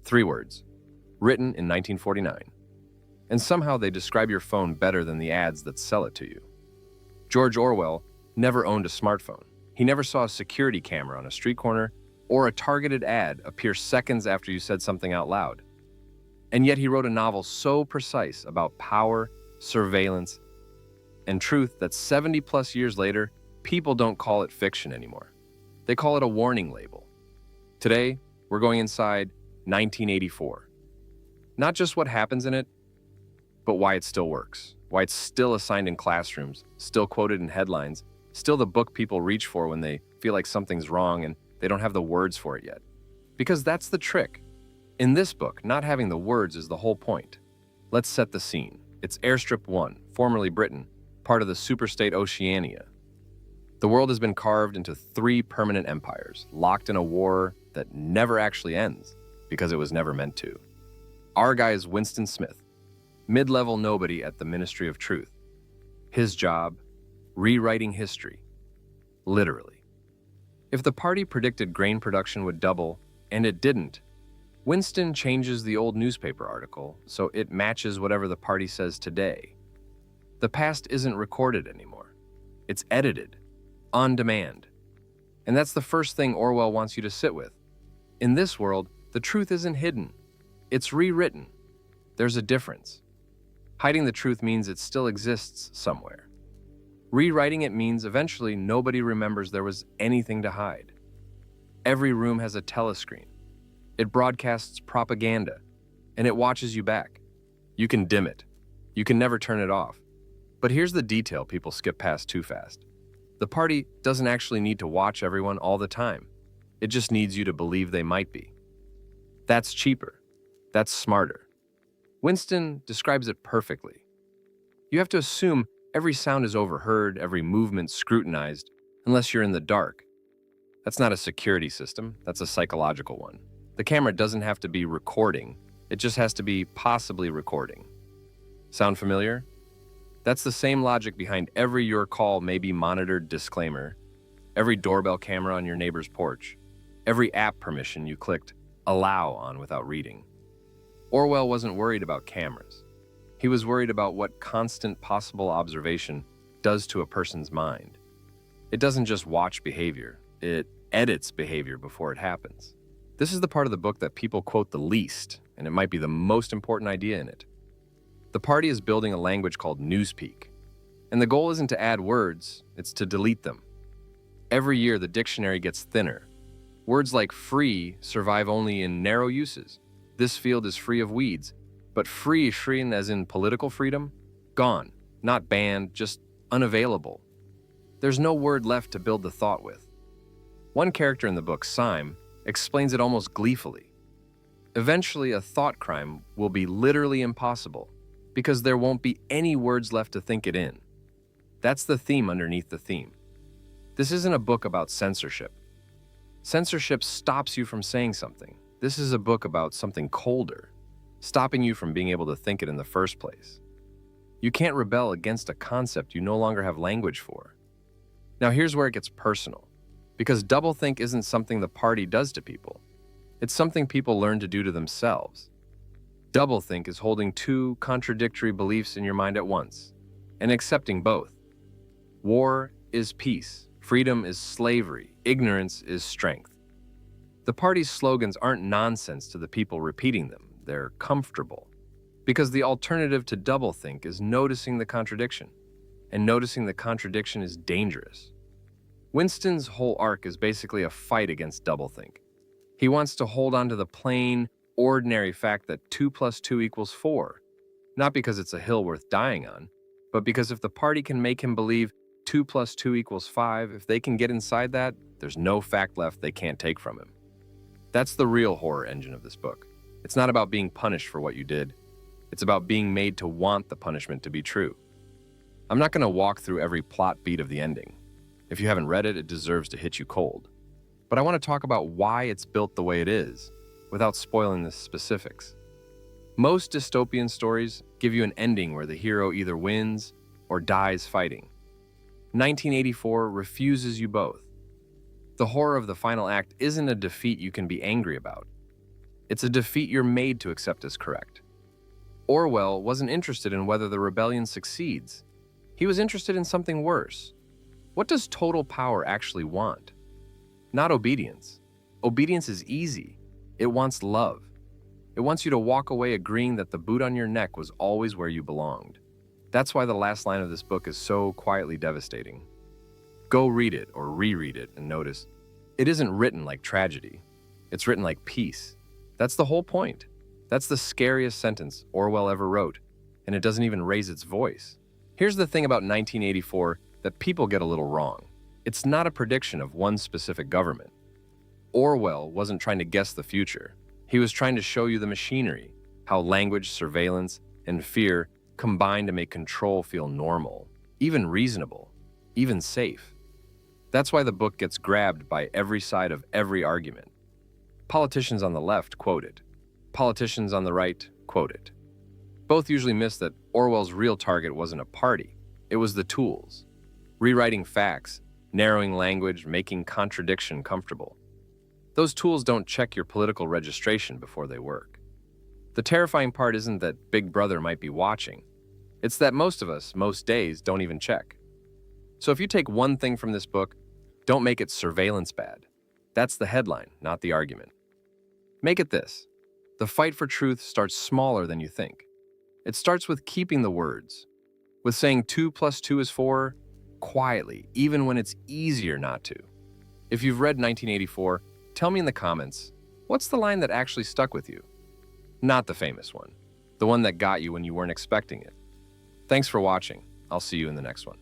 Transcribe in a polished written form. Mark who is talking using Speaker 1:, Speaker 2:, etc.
Speaker 1: 3 words, written in 1949. And somehow they describe your phone better than the ads that sell it to you. George Orwell never owned a smartphone. He never saw a security camera on a street corner or a targeted ad appear seconds after you said something out loud. And yet he wrote a novel so precise about power, surveillance, and truth that 70+ years later, people don't call it fiction anymore. They call it a warning label. Today, we're going inside 1984. Not just what happens in it, but why it still works, why it's still assigned in classrooms, still quoted in headlines, still the book people reach for when they feel like something's wrong and they don't have the words for it yet. Because that's the trick. In this book, not having the words is the whole point. Let's set the scene. It's Airstrip 1, formerly Britain, part of the superstate Oceania. The world has been carved into 3 permanent empires, locked in a war that never actually ends, because it was never meant to. Our guy is Winston Smith, mid-level nobody at the Ministry of Truth. His job, rewriting history. Literally. If the party predicted grain production would double, and it didn't, Winston changes the old newspaper article so it matches whatever the party says today. The past isn't recorded anymore. It's edited, on demand. And that's the first thing Orwell wants you to sit with. In this world, the truth isn't hidden. It's rewritten. There's a difference. Hiding the truth means it still exists somewhere. Rewriting it means eventually nobody remembers there was anything to hide. Every room has a telescreen. It broadcasts propaganda, and it watches you back. You can dim it. You can never turn it off. But here's the detail people skip past too fast. The party doesn't actually need to watch everyone all the time. It just needs you to believe they might be. That's cheaper. That's smarter. Winston describes it perfectly. You have to assume every sound is overheard, every movement scrutinized, unless you're in the dark. That's not a security system, that's a psychological one. The camera doesn't have to be recording, it just has to be possibly recording. Sound familiar? That's the same logic behind every "your call may be monitored" disclaimer, every doorbell camera on your neighbor's porch, every app permission you clicked allow on without reading. Orwell wasn't worried about cameras. He was worried about what constant possible observation does to a person's mind. It doesn't just watch behavior, it edits behavior before it happens. This is the part of the book that people quote the least, and it might be the most important idea in it. The party is building a language called Newspeak, and the goal isn't to add words, it's to delete them. Every year, the dictionary gets thinner. Words like free survive only in narrow uses. This field is free of weeds, but free as in political freedom? Gone, not banned, just unavailable. There's no word left to build the thought with. One character in the book, Syme, explains it almost gleefully. Eventually, a thought crime will be literally impossible because there won't be any words left to think it in. That's the theme underneath the theme. This isn't a book about censorship. Censorship stops you from saying something. This is a book about something colder, stopping you from being able to think it in the first place. You can't rebel against a concept you no longer have language for. Now here's where it gets personal. Because doublethink isn't something the party does to people. It's something people learn to do to themselves. Doublethink is holding 2 contradictory beliefs in your mind at once, and accepting both. War is peace, freedom is slavery, ignorance is strength. The party's slogans aren't nonsense to the people repeating them, they're comfortable. Because the alternative to doublethink is noticing the contradiction, and noticing the contradiction is dangerous. Winston's whole arc is basically a fight against doublethink. He wants to hold on to the plain, ordinary fact that 2 + 2 = 4, not because it's a hill worth dying on, but because if the party can make him believe 2 + 2 = 5, if they can get inside that, there's no fact left they can't take from him. That's the real horror engine of this book. It's not about being punished for what you did. It's about being made to want the punishment to be true. I'm not going to walk through every plot beat of the ending. If you haven't read it, it deserves to hit you cold. But I want to talk about why it's built the way it is, without spoiling the specifics. Most dystopian stories give you an ending where the hero either wins or dies fighting. 1984 refuses you both. The horror of the final act isn't a defeat you can be angry about. It's a defeat you're made to accept as correct. Orwell wasn't interested in whether the rebellion succeeds. He was interested in something worse. What does total power actually want? Not obedience. Obedience is easy. It wants love. It wants you to walk away agreeing that the boot on your neck was always where you belonged. That's why the last line of this book is so quietly devastating. Go read it or reread it and notice, it isn't written like tragedy. It's written like peace. That's the whole point. That's the scariest sentence Orwell ever wrote, and it doesn't even raise its voice. Here's the thing about 1984 that people get a little wrong. It's not a prediction of one specific government. Orwell wasn't trying to guess the future. He was trying to show you the machinery, how language, surveillance, and fear combine to make control feel normal, even reasonable, even safe. That's why the book gets grabbed by every side of every argument. Politicians on the left quote it. Politicians on the right quote it. Both usually miss that Orwell's real target wasn't a party. It was the tools. Rewriting facts, narrowing language, making contradiction comfortable. Those tools don't check your political registration before they work. The terrifying part isn't that Big Brother might be watching. It's that most of us, most days, don't even check. So if you take one thing from this book, don't make it surveillance bad. That's the headline, not the argument. Make it this. The fight for truth starts smaller than you think. It starts with keeping the words, with saying 2 + 2 is 4 quietly, even when it's easier not to. If you've read 1984, tell me in the comments, what's the line that actually stuck with you? Not the famous one, the one that got you when you weren't expecting it. Thanks for watching. I'll see you in the next one.